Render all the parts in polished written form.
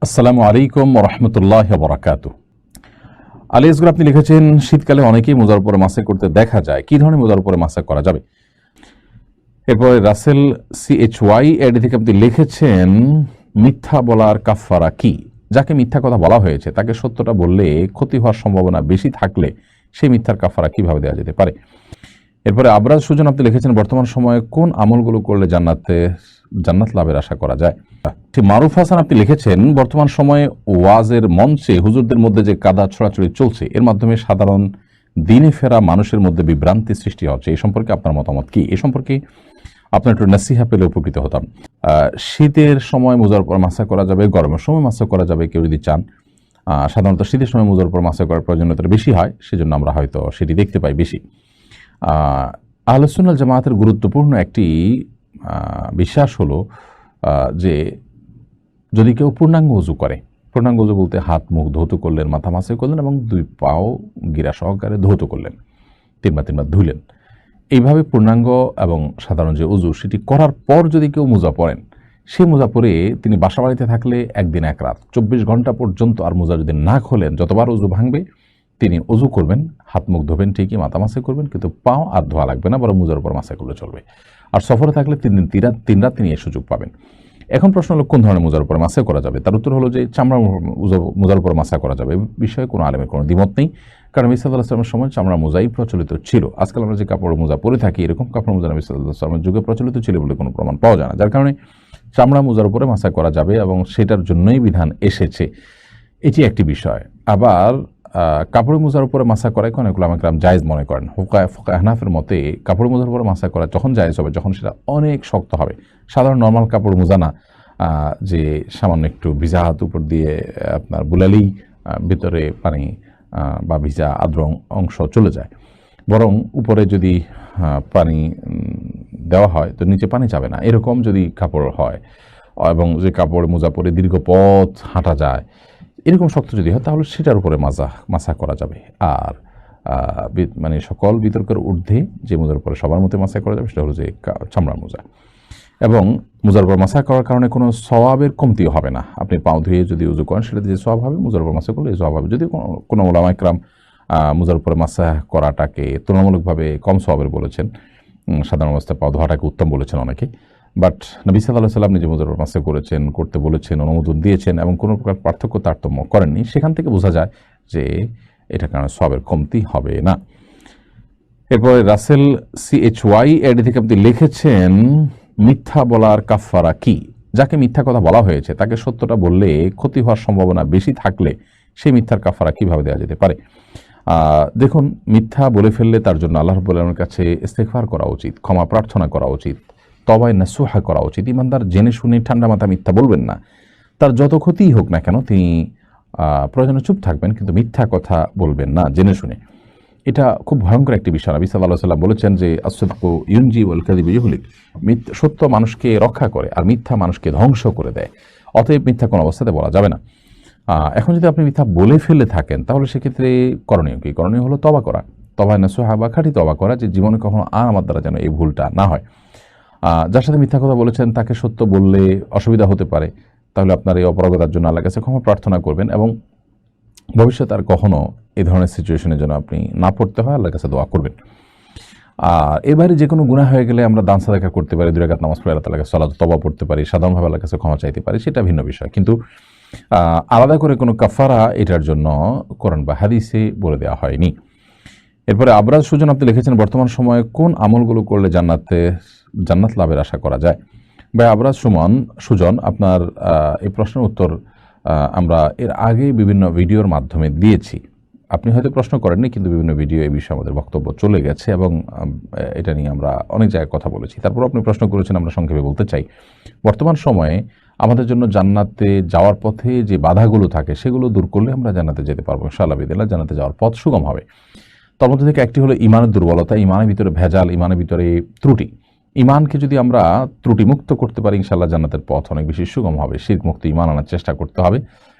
আসসালামু আলাইকুম রহমতুল্লাহ বরাকাতু। আলী আসগর আপনি লিখেছেন, শীতকালে অনেকেই মোজার উপরে মাসা করতে দেখা যায়, কি ধরনের মোজার উপরে মাসা করা যাবে? এরপরে রাসেল CHY এডি থেকে আপনি লিখেছেন, মিথ্যা বলার কাফফারা কি? যাকে মিথ্যা কথা বলা হয়েছে তাকে সত্যটা বললে ক্ষতি হওয়ার সম্ভাবনা বেশি থাকলে সেই মিথ্যার কাফফারা কিভাবে দেওয়া যেতে পারে? এরপরে আবরাজ সুজন আপনি লিখেছেন, বর্তমান সময়ে কোন আমলগুলো করলে জান্নাত লাভের আশা করা যায়? ঠিক মারুফ হাসান আপনি লিখেছেন, বর্তমান সময়ে ওয়াজের মঞ্চে হুজুরদের মধ্যে যে কাদা ছড়াছড়ি চলছে এর মাধ্যমে সাধারণ দিনে ফেরা মানুষের মধ্যে বিভ্রান্তি সৃষ্টি হচ্ছে, এই সম্পর্কে আপনার মতামত কি? এই সম্পর্কে আপনার একটু নাসিহা পেলে উপকৃত হতাম। শীতের সময় মোজার উপর মাসা করা যাবে, গরমের সময় মাসা করা যাবে কেউ যদি চান। সাধারণত শীতের সময় মোজার উপর মাসা করার প্রয়োজনীয়তা বেশি হয়, সেজন্য আমরা হয়তো সেটি দেখতে পাই বেশি। আহলে সুন্নাত জামায়াতের গুরুত্বপূর্ণ একটি বিশ্বাস হলো যে যদি কেউ পূর্ণাঙ্গ উজু করে, পূর্ণাঙ্গ উজু বলতে হাত মুখ ধৌত করলেন, মাথা মাসে করলেন এবং দুই পাও গিরা সহকারে ধৌত করলেন, তিনবার ধুলেন, এইভাবে পূর্ণাঙ্গ এবং সাধারণ যে উজু সেটি করার পর যদি কেউ মোজা পরেন, সেই মোজা পরে তিনি বাসা বাড়িতে থাকলে একদিন এক রাত 24 ঘন্টা পর্যন্ত আর মোজা যদি না খোলেন, যতবার উজু ভাঙবে তিনি উজু করবেন, হাত মুখ ধোবেন ঠিকই, মাথা মাসে করবেন, কিন্তু পাও আর ধোয়া লাগবে না, বরং মোজার উপর মাসা করলে চলবে। আর সফরে থাকলে 3 রাত তিনি এই সুযোগ পাবেন। এখন প্রশ্ন হলো কোন ধরনের মোজার উপর মাসা করা যাবে? তার উত্তর হলো যে চামড়া মোজার উপর মাসা করা যাবে। বিষয়ে কোনো আলেমের কোনো দ্বিমত নেই, কারণ নবী সাল্লাল্লাহু আলাইহি ওয়াসাল্লামের সময় চামড়া মোজাই প্রচলিত ছিল। আজকাল আমরা যে কাপড় মোজা পরে থাকি, এরকম কাপড় মোজা নবী সাল্লাল্লাহু আলাইহি ওয়াসাল্লামের যুগে প্রচলিত ছিল বলে কোনো প্রমাণ পাওয়া যায় না, যার কারণে চামড়া মোজার উপরে মাসা করা যাবে এবং সেটার জন্যই বিধান এসেছে, এটি একটি বিষয়। আবার কাপড় মোজার উপরে মাসা করায় অনেকগুলো আমাকে জায়েজ মনে করেন। ফুকাহা হানাফির মতে কাপড় মোজার উপরে মাসা করা যখন জায়েজ হবে, যখন সেটা অনেক শক্ত হবে, সাধারণ নর্মাল কাপড় মোজা না, যে সামান্য একটু ভিজা হাত উপর দিয়ে আপনার বুলালেই ভিতরে পানি বা ভিজা আর্দ্র অংশ চলে যায়, বরং উপরে যদি পানি দেওয়া হয় তো নিচে পানি যাবে না, এরকম যদি কাপড় হয় এবং যে কাপড় মোজা পরে দীর্ঘ পথ হাঁটা যায়, এরকম শক্ত যদি হয় তাহলে সেটার উপরে মাসা করা যাবে। আর মানে সকল বিতর্কের ঊর্ধ্বে যে মোজার উপরে সবার মধ্যে মাসা করা যাবে সেটা হলো যে চামড়া মোজা। এবং মোজার উপর মাসা করার কারণে কোনো সওয়াবের কমতিও হবে না। আপনি পাও ধুয়ে যদি উজু করেন সেটাতে যে সওয়াব হবে, মোজার উপর মাসা করলে এই সওয়াব হবে। যদি কোনো ওলামা ইকরাম মোজার উপরে মাসা করাটাকে তুলনামূলকভাবে কম সওয়াবের বলেছেন, সাধারণ অবস্থায় পাও ধোয়াটাকে উত্তম বলেছেন অনেকে, বাট নবী সাল্লাল্লাহু আলাইহি ওয়াসাল্লাম নিজে মোজার উপর মাসা করতে বলেছেন, অনুমোদন দিয়েছেন এবং কোনো প্রকার পার্থক্য তারতম্য করেননি। সেখান থেকে বোঝা যায় যে এটার কারণে সওয়াবের কমতি হবে না। এরপরে রাসেল CHY এডি থেকে আপনি লিখেছেন, মিথ্যা বলার কাফফারা কি? যাকে মিথ্যা কথা বলা হয়েছে তাকে সত্যটা বললে ক্ষতি হওয়ার সম্ভাবনা বেশি থাকলে সেই মিথ্যার কাফফারা কিভাবে দেওয়া যেতে পারে? দেখুন, মিথ্যা বলে ফেললে তার জন্য আল্লাহ রাব্বুল আলামিনের কাছে ইস্তেগফার করা উচিত, ক্ষমা প্রার্থনা করা উচিত, তওবায়ে নাসুহা করা উচিত। ইমানদার জেনে শুনে ঠান্ডা মাথা মিথ্যা বলবেন না। তার যত ক্ষতিই হোক না কেন তিনি প্রয়োজনে চুপ থাকবেন, কিন্তু মিথ্যা কথা বলবেন না জেনে শুনে। এটা খুব ভয়ঙ্কর একটি বিষয়। নবী সাল্লাল্লাহু আলাইহি ওয়াসাল্লাম বলেছেন যে আস-সিদকু ইউনজি ওয়াল কাযিবু ইউহলিক, সত্য মানুষকে রক্ষা করে আর মিথ্যা মানুষকে ধ্বংস করে দেয়। অতএব মিথ্যা কোনো অবস্থাতে বলা যাবে না। এখন যদি আপনি মিথ্যা বলে ফেলে থাকেন তাহলে সেক্ষেত্রে করণীয় কি? করণীয় হলো তওবা করা, তওবায়ে নাসুহা বা খাঁটি তওবা করা, যে জীবনে কখনো আর আমার দ্বারা যেন এই ভুলটা না হয়। যার সাথে মিথ্যা কথা বলেছেন তাকে সত্য বললে অসুবিধা হতে পারে, তাহলে আপনার এই অপরাগতার জন্য আল্লাহর কাছে ক্ষমা প্রার্থনা করবেন এবং ভবিষ্যতে আর কখনো এই ধরনের সিচুয়েশনের জন্য আপনি না পড়তে হয় আল্লাহর কাছে দোয়া করবেন। আর এবারে যে কোনো গুনাহ হয়ে গেলে আমরা দান সাদাকা করতে পারি, 2 রাকাত নামাজ পড়ে আল্লাহ তাআলার কাছে সালাত তওবা পড়তে পারি, সাধারণভাবে আল্লাহর কাছে ক্ষমা চাইতে পারি, সেটা ভিন্ন বিষয়। কিন্তু আলাদা করে কোনো কাফারা এটার জন্য কোরআন বা হাদিসে বলে দেওয়া হয়নি। এরপরে আবরাজ সুজন আপনি লিখেছেন, বর্তমান সময়ে কোন আমলগুলো করলে জান্নাত লাভের আশা করা যায়? ভাই আবরাজ সুজন, আপনার এই প্রশ্নের উত্তর আমরা এর আগে বিভিন্ন ভিডিওর মাধ্যমে দিয়েছি। আপনি হয়তো প্রশ্ন করেননি, কিন্তু বিভিন্ন ভিডিও এই বিষয়ে আমাদের বক্তব্য চলে গেছে এবং এটা নিয়ে আমরা অনেক জায়গায় কথা বলেছি। তারপর আপনি প্রশ্ন করেছেন, আমরা সংক্ষেপে বলতে চাই, বর্তমান সময়ে আমাদের জন্য জান্নাতে যাওয়ার পথে যে বাধাগুলো থাকে সেগুলো দূর করলে আমরা জান্নাতে যেতে পারবো ইনশাআল্লাহ। বিদিল্লাহ জান্নাতে যাওয়ার পথ সুগম হবে। তার মধ্যে থেকে একটি হলো ইমানের দুর্বলতা, ইমানের ভিতরে ভেজাল, ইমানের ভিতরে ত্রুটি। ইমানকে যদি আমরা ত্রুটিমুক্ত করতে পারি ইনশাআল্লাহ জান্নাতের পথ অনেক বেশি সুগম হবে। শিরক মুক্ত ইমান আনার চেষ্টা করতে হবে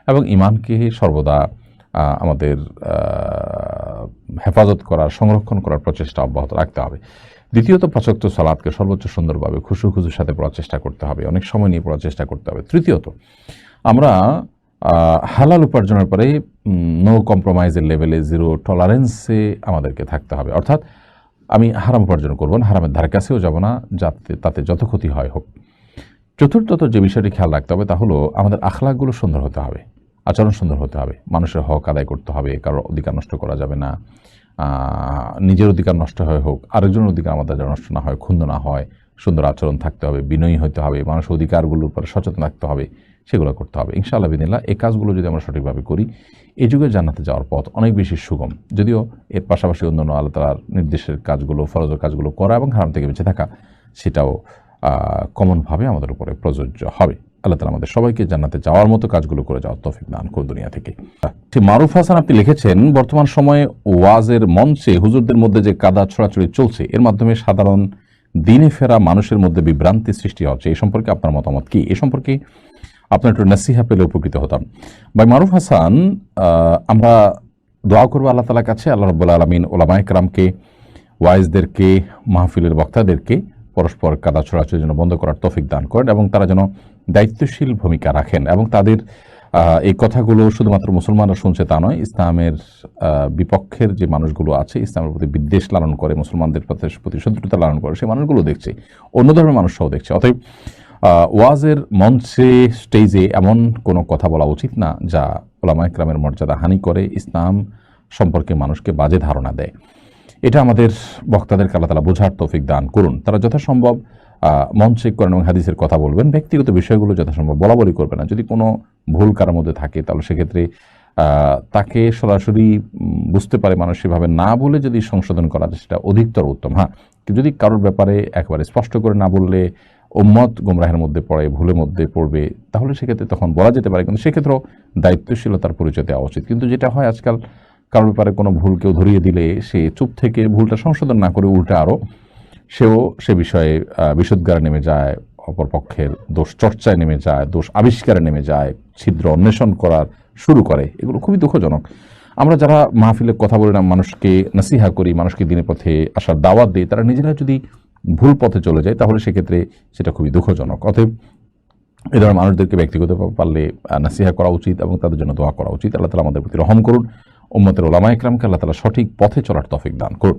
এবং ইমানকে সর্বদা আমাদের হেফাজত করার, সংরক্ষণ করার প্রচেষ্টা অব্যাহত রাখতে হবে। দ্বিতীয়ত, 5 ওয়াক্ত সালাতকে সর্বোচ্চ সুন্দরভাবে খুশুর সাথে পড়ার চেষ্টা করতে হবে, অনেক সময় নিয়ে পড়ার চেষ্টা করতে হবে। তৃতীয়ত, আমরা হালাল উপার্জনের পরে নো কম্প্রোমাইজের লেভেলে, জিরো টলারেন্সে আমাদেরকে থাকতে হবে। অর্থাৎ আমি হারাম উপার্জন করব না, হারামের ধারে কাছেও যাব না, যাতে তাতে যত ক্ষতি হয় হোক। চতুর্থত যে বিষয়টি খেয়াল রাখতে হবে তা হলো আমাদের আখলাকগুলো সুন্দর হতে হবে, আচরণ সুন্দর হতে হবে, মানুষের হক আদায় করতে হবে, কারোর অধিকার নষ্ট করা যাবে না, নিজের অধিকার নষ্ট হয়ে হোক, আরেকজনের অধিকার আমাদের যেন নষ্ট না হয়, ক্ষুণ্ণ না হয়, সুন্দর আচরণ থাকতে হবে, বিনয়ী হতে হবে, মানুষের অধিকারগুলোর উপরে সচেতন থাকতে হবে, সেগুলো করতে হবে। ইনশাআল্লাহ বিদিনিল্লাহ এই কাজগুলো যদি আমরা সঠিকভাবে করি, এই যুগে জান্নাতে যাওয়ার পথ অনেক বেশি সুগম। যদিও এর পাশাপাশি অন্যান্য আল্লাহ তাআলার নির্দেশের কাজগুলো, ফরজের কাজগুলো করা এবং হারাম থেকে বেঁচে থাকা, সেটাও কমনভাবে আমাদের উপরে প্রযোজ্য হবে। আল্লাহ তাআলা আমাদের সবাইকে জান্নাতে যাওয়ার মতো কাজগুলো করে যাওয়ার তৌফিক দান করুন দুনিয়া থেকে। মারুফ হাসান আপনি লিখেছেন, বর্তমান সময়ে ওয়াজের মঞ্চে হুজুরদের মধ্যে যে কাদা ছড়াছড়ি চলছে, এর মাধ্যমে সাধারণ দিনে ফেরা মানুষের মধ্যে বিভ্রান্তি সৃষ্টি হচ্ছে, এই সম্পর্কে আপনার মতামত কি? এ সম্পর্কে আপনার একটু নাসিহা পেলে উপকৃত হতাম। ভাই মারুফ হাসান, আমরা দোয়া করবো আল্লাহ তাআলার কাছে, আল্লাহ রাব্বুল আলামিন ওলামায়ে কেরামকে, ওয়াইজদেরকে, মাহফিলের বক্তাদেরকে পরস্পর কাদা ছড়াছড়ির জন্য বন্ধ করার তৌফিক দান করেন এবং তারা যেন দায়িত্বশীল ভূমিকা রাখেন এবং তাদের এই কথাগুলো শুধুমাত্র মুসলমানরা শুনছে তা নয়, ইসলামের বিপক্ষের যে মানুষগুলো আছে, ইসলামের প্রতি বিদ্বেষ লালন করে, মুসলমানদের প্রতি শত্রুতা লালন করে, সেই মানুষগুলো দেখছে, অন্য ধর্মের মানুষরাও দেখছে। অতএব ওয়াজের মঞ্চে, স্টেজে এমন কোনো কথা বলা উচিত না যা উলামায়ে কেরামের মর্যাদা হানি করে, ইসলাম সম্পর্কে মানুষকে বাজে ধারণা দেয়। এটা আমাদের বক্তাদেরকে আল্লাহ তাআলা বোঝার তৌফিক দান করুন। তারা যথাসম্ভব মঞ্চে কোরআন এবং হাদিসের কথা বলবেন, ব্যক্তিগত বিষয়গুলো যথাসম্ভব বলাবলি করবে না। যদি কোনো ভুল কারোর মধ্যে থাকে তাহলে সেক্ষেত্রে তাকে সরাসরি বুঝতে পারে মানুষ, সেভাবে না বলে যদি সংশোধন করা যায় সেটা অধিকতর উত্তম। হ্যাঁ, যদি কারোর ব্যাপারে একেবারে স্পষ্ট করে না বললে উম্মত গুমরাহের মধ্যে পড়ে, ভুলের মধ্যে পড়বে, তাহলে সেক্ষেত্রে তখন বলা যেতে পারে, কিন্তু সেক্ষেত্রেও দায়িত্বশীলতার পরিচয় দেওয়া উচিত। কিন্তু যেটা হয় আজকাল, কারোর ব্যাপারে কোনো ভুল কেউ ধরিয়ে দিলে সে চুপ থেকে ভুলটা সংশোধন না করে উল্টা আরও সেও সে বিষয়ে বিশুদ্ধারে নেমে যায়, অপরপক্ষের দোষ চর্চায় নেমে যায়, দোষ আবিষ্কারে নেমে যায়, ছিদ্র অন্বেষণ করার শুরু করে। এগুলো খুবই দুঃখজনক। আমরা যারা মাহফিলে কথা বলি না, মানুষকে নাসিহা করি, মানুষকে দিনের পথে আসার দাওয়াত দিই, তারা নিজেরা যদি ভুল পথে চলে যায় তাহলে সেক্ষেত্রে সেটা খুবই দুঃখজনক। অতএব এ ধরনের মানুষদেরকে ব্যক্তিগত পারলে নাসিহা করা উচিত এবং তাদের জন্য দোয়া করা উচিত। আল্লাহ তাআলা আমাদের প্রতি রহম করুন, উম্মতের ওলামায়ে কেরামকে আল্লাহ তাআলা সঠিক পথে চলার তৌফিক দান করুন।